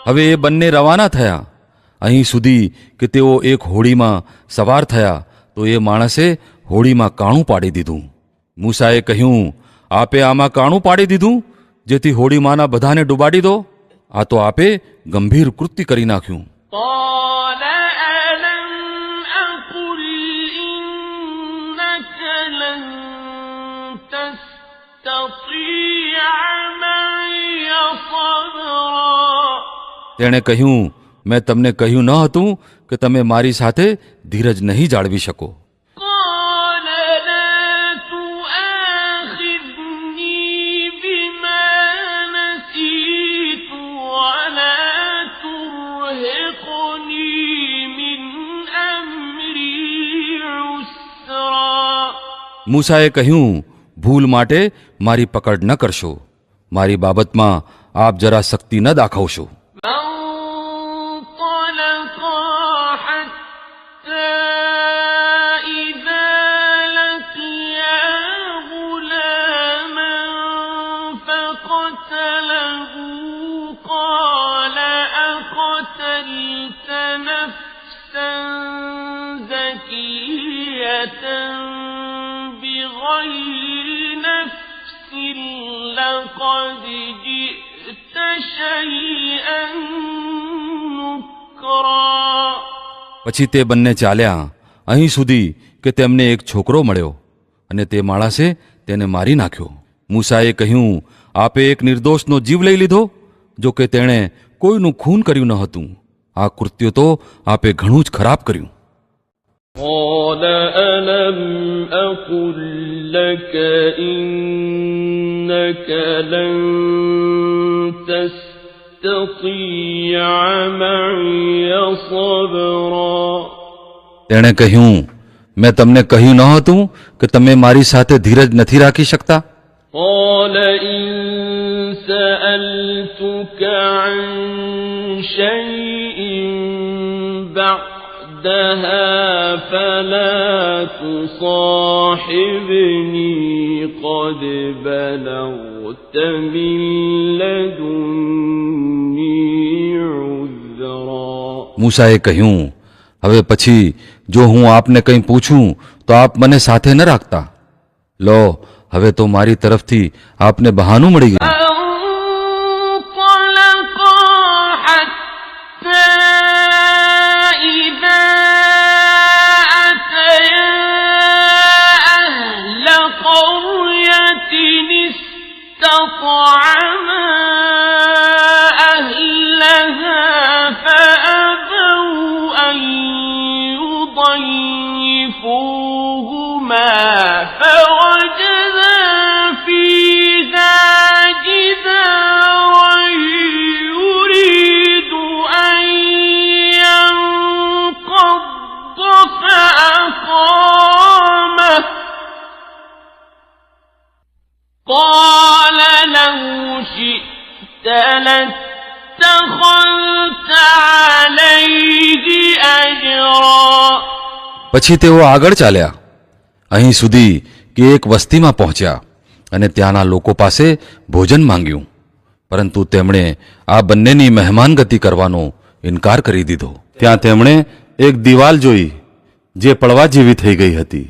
હવે એ બંને રવાના થયા અહીં સુધી કે તેઓ એક હોડીમાં સવાર થયા તો એ માણસે હોડીમાં કાણું પાડી દીધું. મૂસાએ કહ્યું, આપે આમાં કાણું પાડી દીધું જેથી હોડીમાંના બધાને ડૂબાડી દો? આ તો આપે ગંભીર કૃત્ય કરી નાખ્યું. قال ألم أقل إنك لن تستطيع معي صبرا તેણે કહ્યું, મેં તમને કહ્યું ન હતું કે તમે મારી સાથે ધીરજ નહીં જાળવી શકો? قال لا تؤاخذني بما نسيت ولا ترهقني من أمري عسرا મૂસાએ કહ્યું, ભૂલ માટે મારી પકડ ન કરશો, મારી બાબતમાં આપ જરા શક્તિ ન દાખવશો. فانطلقا حتى إذا لقيا غلاما فقتله قال أقتلت نفسا زكية بغير نفس لقد جئت شيئا نكرا પછી તે બંને ચાલ્યા અહીં સુધી કે તેમને એક છોકરો મળ્યો અને તે માણસે તેને મારી નાખ્યો. મૂસાએ કહ્યું, આપે એક નિર્દોષનો જીવ લઈ લીધો, જો કે તેણે કોઈનું ખૂન કર્યું ન હતું. આ કૃત્ય તો આપે ઘણું જ ખરાબ કર્યું. قال ألم أقل لك إنك لن تستطيع معي صبرا તેણે કહ્યું, મેં તમને કહ્યું ન હતું કે તમે મારી સાથે ધીરજ નથી રાખી શકતા? قال إن سألتك عن شيء بعدها فلا تصاحبني قد بلغت من لدني عذرا મૂસાએ કહ્યું, હવે પછી જો હું આપને કંઈ પૂછું તો આપ મને સાથે ન રાખતા. લો, હવે તો મારી તરફથી આપને બહાનું મળી ગયું. فانطلقا حتى إذا أتيا أهل قرية استطعما أهلها فأبوا أن يضيفوهما فوجدا فيها جدارا يريد أن ينقض فأقامه قال لو شئت لاتخذت عليه أجرا પછી તેઓ આગળ ચાલ્યા અહીં સુધી કે એક વસ્તીમાં પહોંચ્યા અને ત્યાંના લોકો પાસે ભોજન માંગ્યું, પરંતુ તેમણે આ બંનેની મહેમાનગતિ કરવાનો ઇનકાર કરી દીધો. ત્યાં તેમણે એક દિવાલ જોઈ જે પડવા જેવી થઈ ગઈ હતી.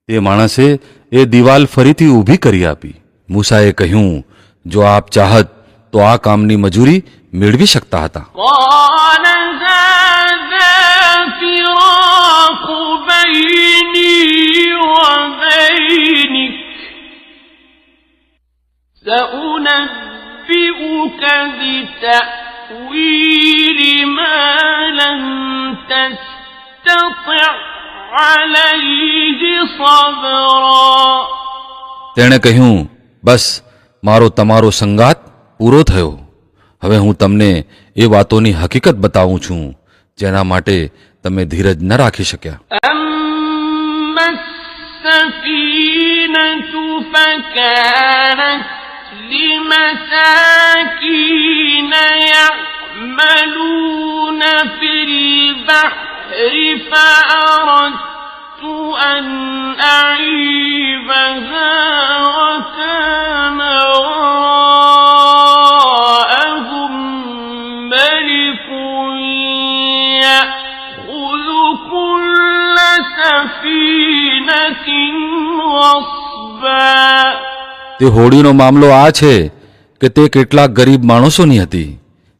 તે માણસે એ દિવાલ ફરીથી ઊભી કરી આપી. મૂસાએ કહ્યું, જો આપ ચાહત તો આ કામની મજૂરી મેળવી શકતા હતા. قال هذا فراق بيني وبينك سأنبئك بتأويل ما لم تستطع عليه صبرا તેણે કહ્યું, બસ મારો તમારો સંગાત પૂરો થયો. હવે હું તમને એ વાતોની હકીકત બતાવું છું જેના માટે તમે ધીરજ ન રાખી શક્યા. أما السفينة فكانت لمساكين يعملون في البحر فأردت أن أعيبها وكان وراءهم ملك તે હોડીનો મામલો આ છે કે તે કેટલાક ગરીબ માણસોની હતી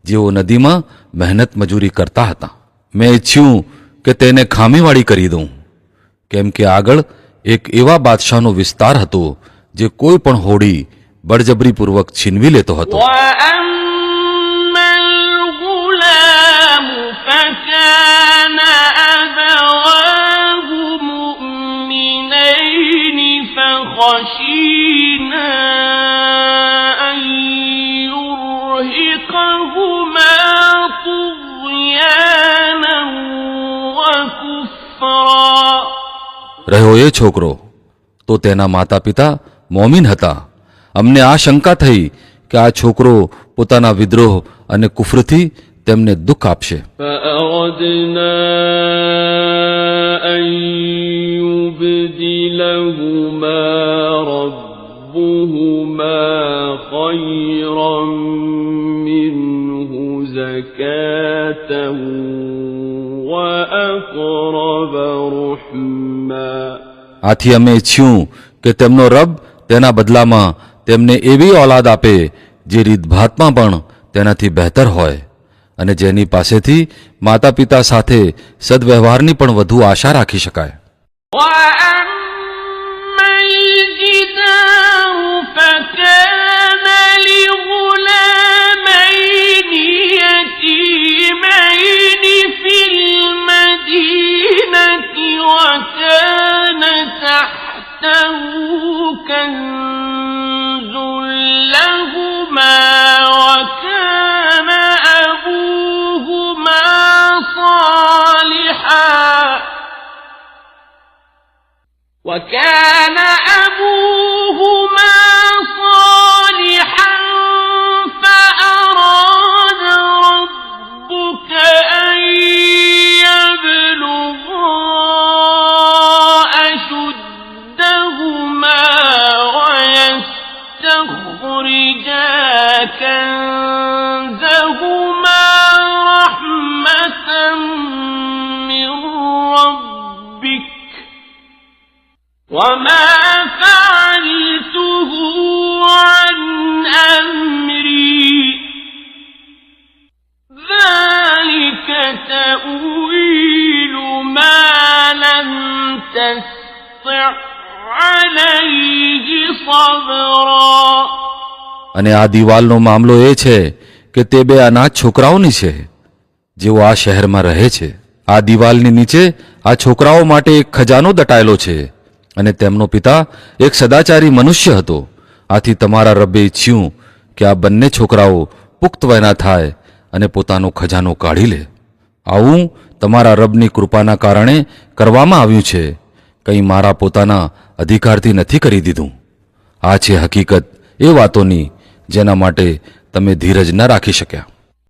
જેઓ નદીમાં મહેનત મજૂરી કરતા હતા. મેં ઈચ્છ્યું કે તેને ખામીવાળી કરી દઉં, કેમ કે આગળ એક એવા બાદશાહનો વિસ્તાર હતો જે કોઈ પણ હોડી બળજબરીપૂર્વક છીનવી લેતો હતો. وأما الغلام فكان أبواه مؤمنين فخشينا أن يرهقهما طغيانا وكفرا. રહ્યો એ છોકરો તો તેના માતા પિતા મોમીન હતા. અમને આ શંકા થઈ કે આ છોકરો પોતાના વિદ્રોહ અને કુફરથી તેમને દુઃખ આપશે. فأردنا أن يبدلهما ربهما خيرا منه زكاة وأقرب رحما. આથી અમે ઈચ્છ્યું કે તેમનો રબ તેના બદલામાં તેમને એવી ઓલાદ આપે જે રીતભાતમાં પણ તેનાથી બહેતર હોય અને જેની પાસેથી માતા પિતા સાથે સદવ્યવહારની પણ વધુ આશા રાખી શકાય. وأما الجدار فكان لغلامين يتيمين في المدينة وكان تحته كنز لهما وكان أبوهما صالحا فأراد ربك أن يبلغا أشدهما ويستخرجا كنزهما رحمة من ربك وما فعلته عن أمري ذلك تأويل ما لم تستطع عليه صبرا. અને આ દિવાલનો મામલો એ છે કે તે બે અનાથ છોકરાઓની છે જેઓ આ શહેરમાં રહે છે. આ દિવાલની નીચે આ છોકરાઓ માટે એક ખજાનો દટાયેલો છે અને તેમનો પિતા એક સદાચારી મનુષ્ય હતો. આથી તમારા રબ્બે ઈચ્છ્યું કે આ બંને છોકરાઓ પુખ્ત વયના થાય અને પોતાનો ખજાનો કાઢી લે. આવું તમારા રબની કૃપાના કારણે કરવામાં આવ્યું છે, કંઈ મારા પોતાના અધિકારથી નથી કરી દીધું. આ છે હકીકત એ વાતોની જેના માટે તમે ધીરજ ન રાખી શક્યા.